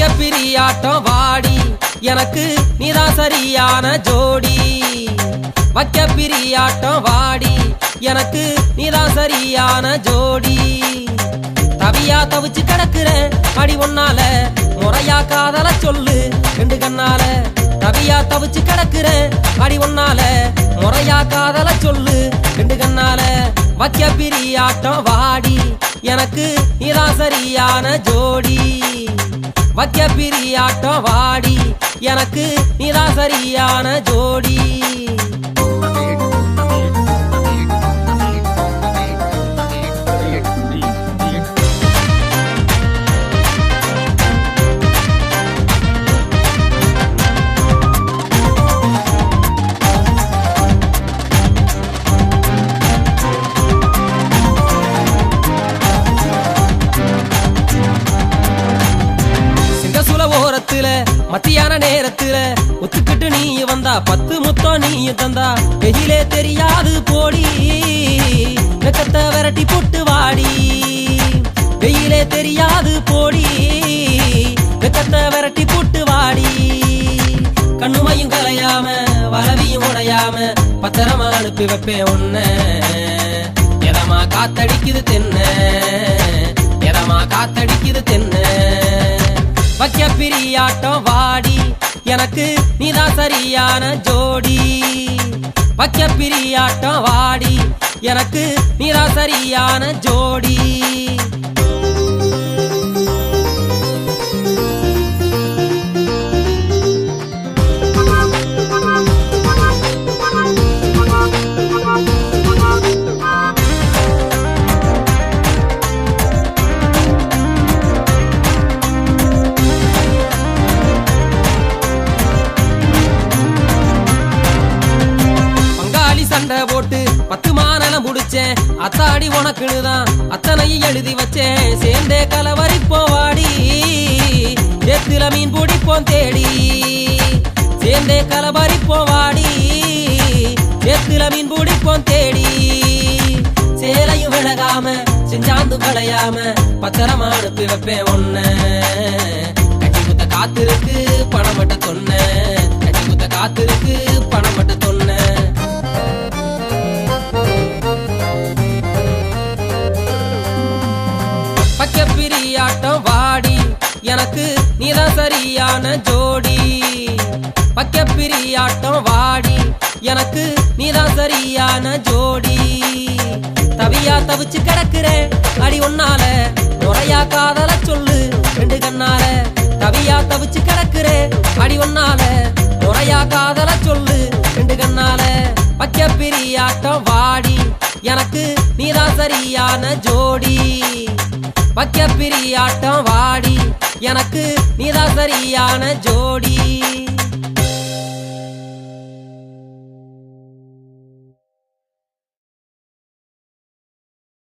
வைக்க பிரியாட்டம் வாடி எனக்கு நீதான் சரியான ஜோடி. வைக்க பிரியாட்டம் வாடி எனக்கு நீதான் சரியான ஜோடி. தவியா தவிச்சு கிடக்குறேன் அடி ஒன்னால முறையா காதல சொல்லு ரெண்டு கண்ணால. தவியா தவிச்சு கிடக்குறேன் அடி ஒன்னால முறையா காதல சொல்லு ரெண்டு கண்ணால. வைக்க பிரியாட்டம் வாடி எனக்கு நீதான் சரியான ஜோடி. வைக்க பிரியாட்டம் வாடி எனக்கு நீதான் சரியான ஜோடி. மத்தியான நேரத்துல ஒத்துக்கிட்டு நீ வந்தா 10 முத்தம் நீ தந்தா வெயிலே தெரியாது போடி. வெக்கத்தை விரட்டி போட்டு வாடி வெயிலே தெரியாது போடி. வெக்கத்தை விரட்டி போட்டு வாடி. கண்ணுமையும் கலையாம வளவியும் உடையாம பத்திரமா அனுப்பி வைப்பேன் உன்ன. எதமா காத்தடிக்குது தென்ன எதமா காத்தடிக்குது தென்ன. வைக்க பிரியாட்டம் வாடி எனக்கு நீதான் சரியான ஜோடி. வைக்க பிரியாட்டம் வாடி எனக்கு நீதான் சரியான ஜோடி. சண்டை போட்டு 10 மாநிலம் முடிச்சேன் அத்தாடி உனக்குதான் அத்தனையும் எழுதி வச்சேன். சேர்ந்தே கலவரி போவாடி சேத்துல மீன் பிடிப்போம் தேடி. சேர்ந்தே கலவரி போவாடி சேத்துல மீன் பிடிப்போம் தேடி. சேலையும் விலகாம செஞ்சாந்து களையாம பத்திரமா அனுப்பி வைப்பேன் ஒன்ன. கட்டி குத்த காத்திருக்கு பணம் மட்ட சொன்ன. கட்டி குத்த காத்திருக்கு பணம் மட்ட சொன்ன. வைக்க பிரியாட்டம் வாடி எனக்கு நீதான் சரியான ஜோடி. வைக்க பிரியாட்டம் வாடி எனக்கு நீதான் சரியான ஜோடி. தவியா தவிச்சு கிடக்குறேன் அடி ஒன்னால முறையா காதல சொல்லு ரெண்டு கண்ணால. தவியா தவிச்சு கிடக்குறேன் அடி ஒன்னால முறையா காதல சொல்லு ரெண்டு கண்ணால. வைக்க பிரியாட்டம் வாடி எனக்கு நீதான் சரியான ஜோடி. வைக்க பிரியாட்டம் வாடி எனக்கு நீதான் சரியான ஜோடி.